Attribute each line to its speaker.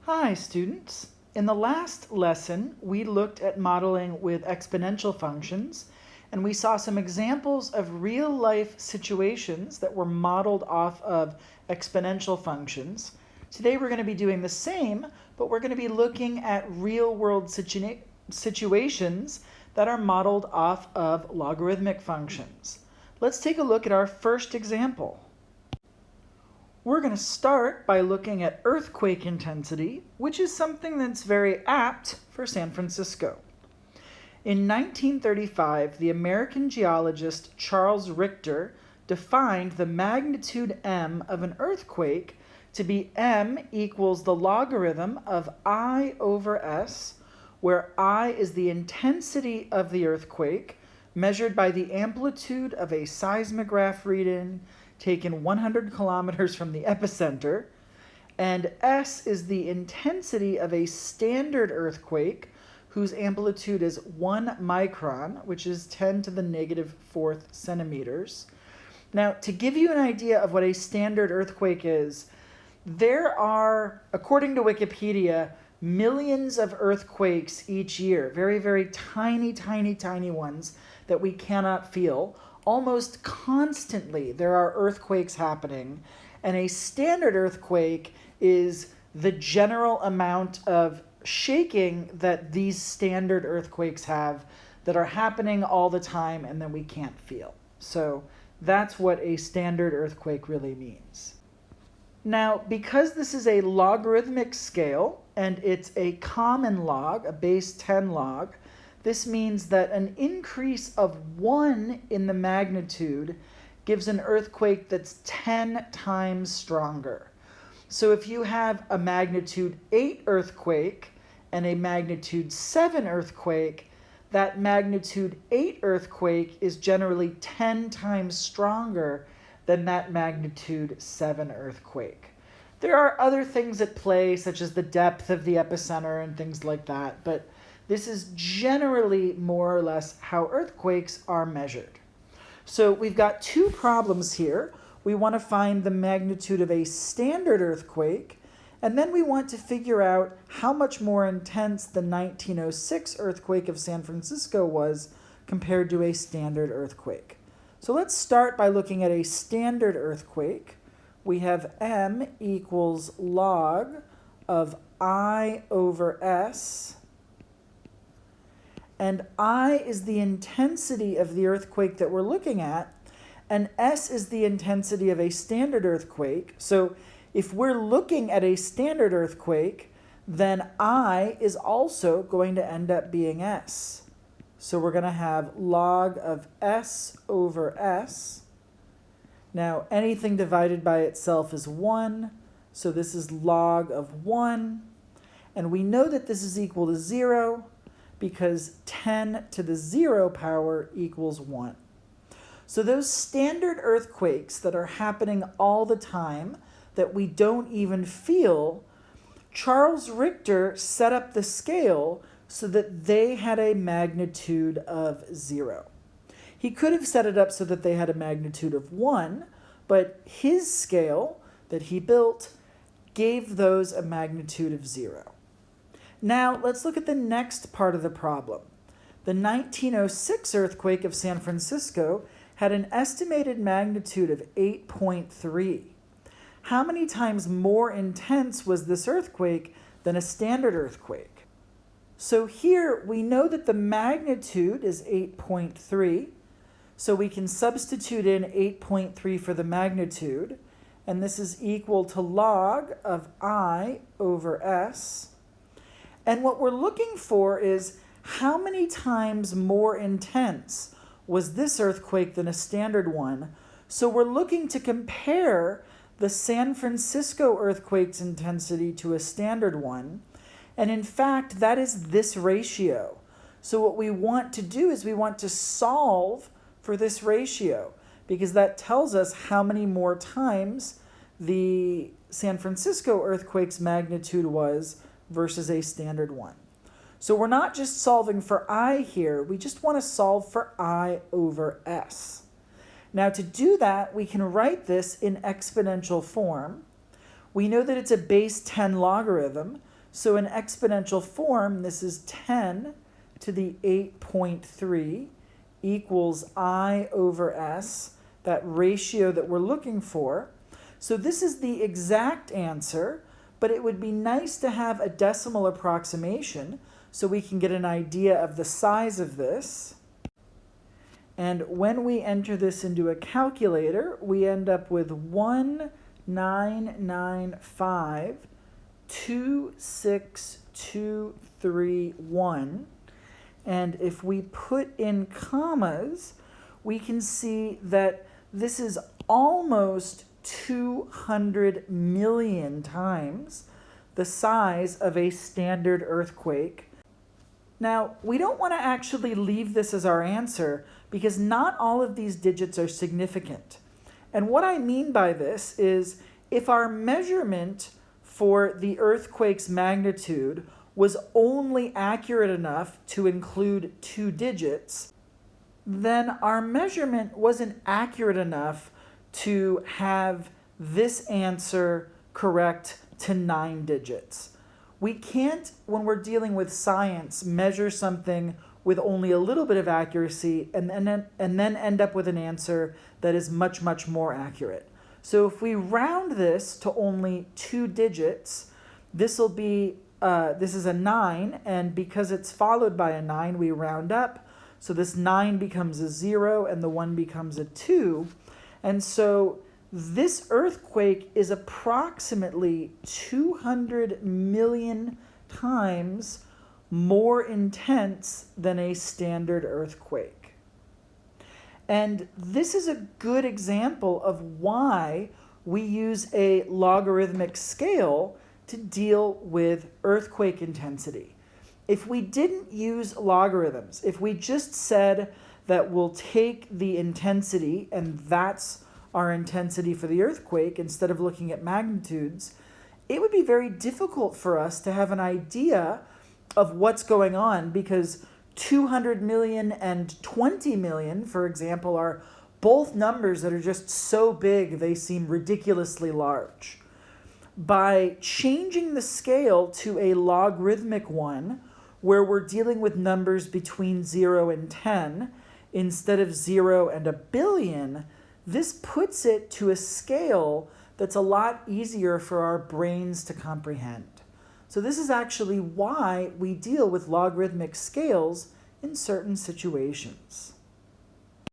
Speaker 1: Hi, students. In the last lesson, we looked at modeling with exponential functions, and we saw some examples of real-life situations that were modeled off of exponential functions. Today we're going to be doing the same, but we're going to be looking at real-world situations that are modeled off of logarithmic functions. Let's take a look at our first example. We're going to start by looking at earthquake intensity, which is something that's very apt for San Francisco. In 1935, the American geologist Charles Richter defined the magnitude m of an earthquake to be m equals the logarithm of I over s, where I is the intensity of the earthquake measured by the amplitude of a seismograph reading taken 100 kilometers from the epicenter, and S is the intensity of a standard earthquake whose amplitude is 1 micron, which is 10 to the negative fourth centimeters. Now, to give you an idea of what a standard earthquake is, there are, according to Wikipedia, millions of earthquakes each year, very, very tiny, tiny, tiny ones that we cannot feel. Almost constantly there are earthquakes happening, and a standard earthquake is the general amount of shaking that these standard earthquakes have that are happening all the time and then we can't feel. So that's what a standard earthquake really means. Now, because this is a logarithmic scale and it's a common log, a base 10 log, this means that an increase of 1 in the magnitude gives an earthquake that's 10 times stronger. So if you have a magnitude 8 earthquake and a magnitude 7 earthquake, that magnitude 8 earthquake is generally 10 times stronger than that magnitude 7 earthquake. There are other things at play, such as the depth of the epicenter and things like that, but this is generally more or less how earthquakes are measured. So we've got two problems here. We want to find the magnitude of a standard earthquake, and then we want to figure out how much more intense the 1906 earthquake of San Francisco was compared to a standard earthquake. So let's start by looking at a standard earthquake. We have m equals log of I over s, and I is the intensity of the earthquake that we're looking at, and S is the intensity of a standard earthquake. So if we're looking at a standard earthquake, then I is also going to end up being S. So we're going to have log of S over S. Now, anything divided by itself is 1, so this is log of 1. And we know that this is equal to 0, because 10 to the 0 power equals 1. So those standard earthquakes that are happening all the time, that we don't even feel, Charles Richter set up the scale so that they had a magnitude of 0. He could have set it up so that they had a magnitude of 1, but his scale that he built gave those a magnitude of 0. Now, let's look at the next part of the problem. The 1906 earthquake of San Francisco had an estimated magnitude of 8.3. How many times more intense was this earthquake than a standard earthquake? So here we know that the magnitude is 8.3, so we can substitute in 8.3 for the magnitude, and this is equal to log of I over S. And what we're looking for is how many times more intense was this earthquake than a standard one. So we're looking to compare the San Francisco earthquake's intensity to a standard one. And in fact, that is this ratio. So what we want to do is we want to solve for this ratio, because that tells us how many more times the San Francisco earthquake's magnitude was versus a standard one. So we're not just solving for I here, we just want to solve for I over S. Now to do that, we can write this in exponential form. We know that it's a base 10 logarithm, So in exponential form, this is 10 to the 8.3 equals I over S, that ratio that we're looking for. So this is the exact answer, but it would be nice to have a decimal approximation so we can get an idea of the size of this. And when we enter this into a calculator, we end up with 1,995,26231. And if we put in commas, we can see that this is almost 200 million times the size of a standard earthquake. Now, we don't want to actually leave this as our answer because not all of these digits are significant. And what I mean by this is if our measurement for the earthquake's magnitude was only accurate enough to include 2 digits, then our measurement wasn't accurate enough to have this answer correct to 9 digits. We can't, when we're dealing with science, measure something with only a little bit of accuracy and then end up with an answer that is much, much more accurate. So if we round this to only 2 digits, this is a 9, and because it's followed by a 9, we round up. So this 9 becomes a 0, and the 1 becomes a 2. And so this earthquake is approximately 200 million times more intense than a standard earthquake. And this is a good example of why we use a logarithmic scale to deal with earthquake intensity. If we didn't use logarithms, if we just said that we'll take the intensity and that's our intensity for the earthquake instead of looking at magnitudes, it would be very difficult for us to have an idea of what's going on because 200 million and 20 million, for example, are both numbers that are just so big they seem ridiculously large. By changing the scale to a logarithmic one, where we're dealing with numbers between 0 and 10, instead of 0 and a billion, this puts it to a scale that's a lot easier for our brains to comprehend. So this is actually why we deal with logarithmic scales in certain situations.